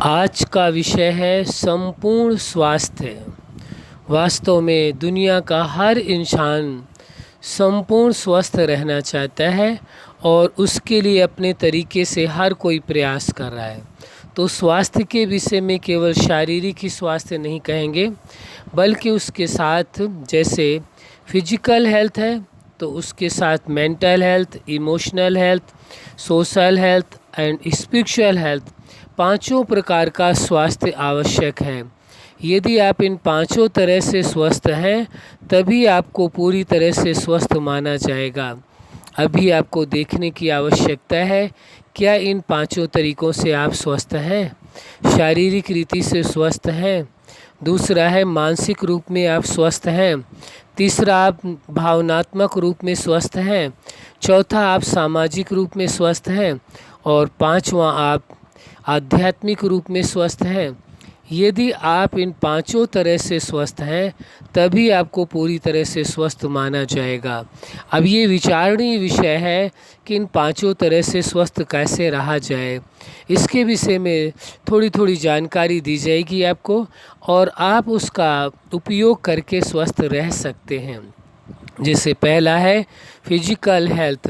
आज का विषय है संपूर्ण स्वास्थ्य। वास्तव में दुनिया का हर इंसान संपूर्ण स्वस्थ रहना चाहता है और उसके लिए अपने तरीके से हर कोई प्रयास कर रहा है। तो स्वास्थ्य के विषय में केवल शारीरिक ही स्वास्थ्य नहीं कहेंगे, बल्कि उसके साथ जैसे फिजिकल हेल्थ है तो उसके साथ mental health, emotional health, social health and spiritual health, पांचों प्रकार का स्वास्थ्य आवश्यक है। यदि आप इन पांचों तरह से स्वस्थ हैं तभी आपको पूरी तरह से स्वस्थ माना जाएगा। अभी आपको देखने की आवश्यकता है क्या इन पांचों तरीकों से आप स्वस्थ हैं। शारीरिक रीति से स्वस्थ हैं, दूसरा है मानसिक रूप में आप स्वस्थ हैं, तीसरा आप भावनात्मक रूप में स्वस्थ हैं, चौथा आप सामाजिक रूप में स्वस्थ हैं और पांचवा आप आध्यात्मिक रूप में स्वस्थ हैं। यदि आप इन पांचों तरह से स्वस्थ हैं तभी आपको पूरी तरह से स्वस्थ माना जाएगा। अब ये विचारणीय विषय है कि इन पांचों तरह से स्वस्थ कैसे रहा जाए। इसके विषय में थोड़ी थोड़ी जानकारी दी जाएगी आपको और आप उसका उपयोग करके स्वस्थ रह सकते हैं। जैसे पहला है फिजिकल हेल्थ,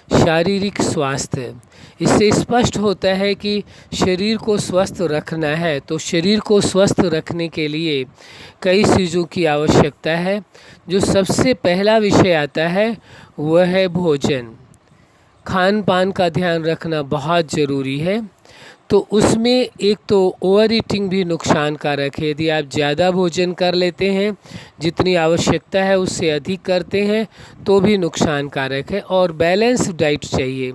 शारीरिक स्वास्थ्य। इससे स्पष्ट होता है कि शरीर को स्वस्थ रखना है तो शरीर को स्वस्थ रखने के लिए कई चीज़ों की आवश्यकता है। जो सबसे पहला विषय आता है वह है भोजन। खान पान का ध्यान रखना बहुत ज़रूरी है। तो उसमें एक तो ओवर ईटिंग भी नुकसानकारक है। यदि आप ज़्यादा भोजन कर लेते हैं, जितनी आवश्यकता है उससे अधिक करते हैं तो भी नुकसानकारक है। और बैलेंस डाइट चाहिए।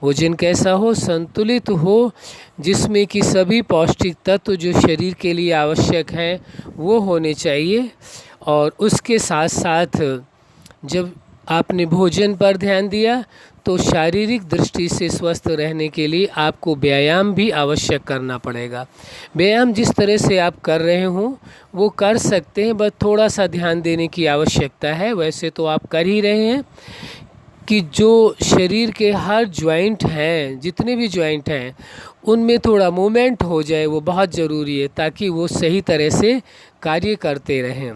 भोजन कैसा हो? संतुलित हो, जिसमें कि सभी पौष्टिक तत्व जो शरीर के लिए आवश्यक हैं वो होने चाहिए। और उसके साथ साथ जब आपने भोजन पर ध्यान दिया तो शारीरिक दृष्टि से स्वस्थ रहने के लिए आपको व्यायाम भी आवश्यक करना पड़ेगा। व्यायाम जिस तरह से आप कर रहे हों वो कर सकते हैं, बस थोड़ा सा ध्यान देने की आवश्यकता है। वैसे तो आप कर ही रहे हैं कि जो शरीर के हर जॉइंट हैं, जितने भी जॉइंट हैं उनमें थोड़ा मूवमेंट हो जाए, वो बहुत ज़रूरी है ताकि वो सही तरह से कार्य करते रहें।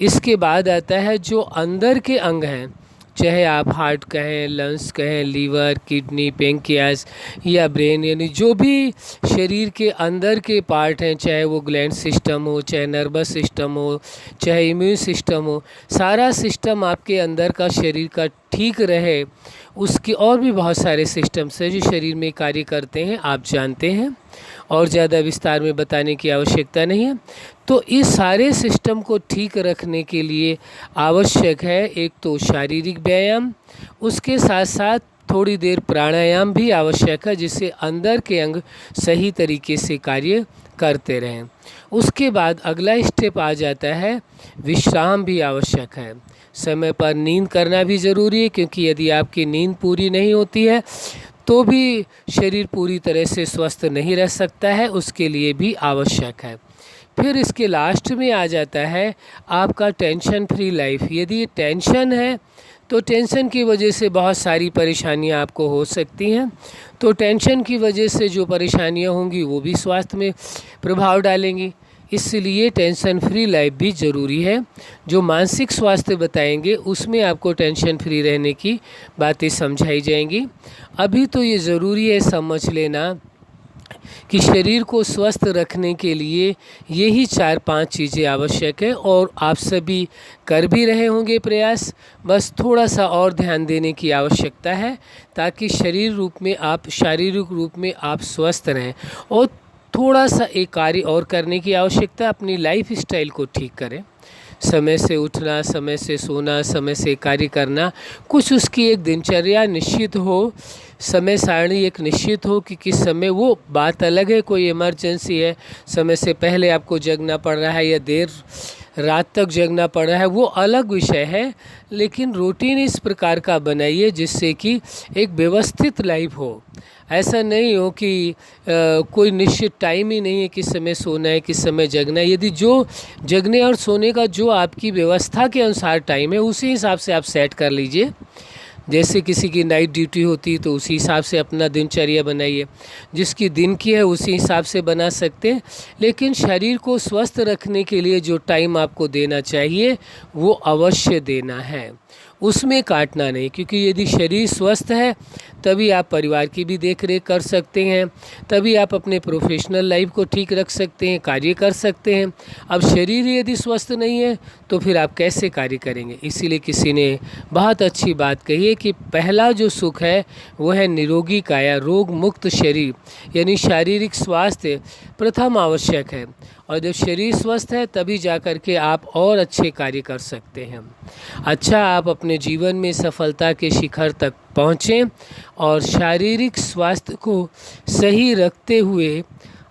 इसके बाद आता है जो अंदर के अंग हैं, चाहे आप हार्ट कहें, लंग्स कहें, लीवर, किडनी, पेंक्रियास या ब्रेन, यानी जो भी शरीर के अंदर के पार्ट हैं, चाहे वो ग्लैंड सिस्टम हो, चाहे नर्वस सिस्टम हो, चाहे इम्यून सिस्टम हो, सारा सिस्टम आपके अंदर का शरीर का ठीक रहे। उसके और भी बहुत सारे सिस्टम्स हैं जो शरीर में कार्य करते हैं, आप जानते हैं और ज़्यादा विस्तार में बताने की आवश्यकता नहीं है। तो इस सारे सिस्टम को ठीक रखने के लिए आवश्यक है एक तो शारीरिक व्यायाम, उसके साथ साथ थोड़ी देर प्राणायाम भी आवश्यक है जिससे अंदर के अंग सही तरीके से कार्य करते रहें। उसके बाद अगला स्टेप आ जाता है विश्राम भी आवश्यक है। समय पर नींद करना भी ज़रूरी है, क्योंकि यदि आपकी नींद पूरी नहीं होती है तो भी शरीर पूरी तरह से स्वस्थ नहीं रह सकता है, उसके लिए भी आवश्यक है। फिर इसके लास्ट में आ जाता है आपका टेंशन फ्री लाइफ। यदि टेंशन है तो टेंशन की वजह से बहुत सारी परेशानियां आपको हो सकती हैं। तो टेंशन की वजह से जो परेशानियां होंगी वो भी स्वास्थ्य में प्रभाव डालेंगी, इसलिए टेंशन फ्री लाइफ भी ज़रूरी है। जो मानसिक स्वास्थ्य बताएंगे उसमें आपको टेंशन फ्री रहने की बातें समझाई जाएंगी। अभी तो ये ज़रूरी है समझ लेना कि शरीर को स्वस्थ रखने के लिए यही 4-5 चीज़ें आवश्यक है और आप सभी कर भी रहे होंगे प्रयास। बस थोड़ा सा और ध्यान देने की आवश्यकता है ताकि शारीरिक रूप में आप स्वस्थ रहें। और थोड़ा सा एक कार्य और करने की आवश्यकता है, अपनी लाइफ स्टाइल को ठीक करें। समय से उठना, समय से सोना, समय से कार्य करना, कुछ उसकी एक दिनचर्या निश्चित हो, समय सारणी एक निश्चित हो कि किस समय, वो बात अलग है कोई इमरजेंसी है, समय से पहले आपको जगना पड़ रहा है या देर रात तक जगना पड़ रहा है, वो अलग विषय है। लेकिन रूटीन इस प्रकार का बनाइए जिससे कि एक व्यवस्थित लाइफ हो। ऐसा नहीं हो कि कोई निश्चित टाइम ही नहीं है किस समय सोना है, किस समय जगना है। यदि जो जगने और सोने का जो आपकी व्यवस्था के अनुसार टाइम है उसी हिसाब से आप सेट कर लीजिए। जैसे किसी की नाइट ड्यूटी होती है तो उसी हिसाब से अपना दिनचर्या बनाइए, जिसकी दिन की है उसी हिसाब से बना सकते हैं। लेकिन शरीर को स्वस्थ रखने के लिए जो टाइम आपको देना चाहिए वो अवश्य देना है, उसमें काटना नहीं। क्योंकि यदि शरीर स्वस्थ है तभी आप परिवार की भी देख रेख कर सकते हैं, तभी आप अपने प्रोफेशनल लाइफ को ठीक रख सकते हैं, कार्य कर सकते हैं। अब शरीर यदि स्वस्थ नहीं है तो फिर आप कैसे कार्य करेंगे। इसीलिए किसी ने बहुत अच्छी बात कही है कि पहला जो सुख है वो है निरोगी काया, रोग मुक्त शरीर, यानी शारीरिक स्वास्थ्य प्रथम आवश्यक है। और जब शरीर स्वस्थ है तभी जा कर के आप और अच्छे कार्य कर सकते हैं। अच्छा, आप अपने जीवन में सफलता के शिखर तक पहुँचें और शारीरिक स्वास्थ्य को सही रखते हुए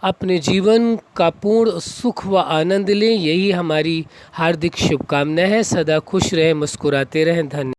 अपने जीवन का पूर्ण सुख व आनंद लें। यही हमारी हार्दिक शुभकामना है। सदा खुश रहें, मुस्कुराते रहें। धन्यवाद।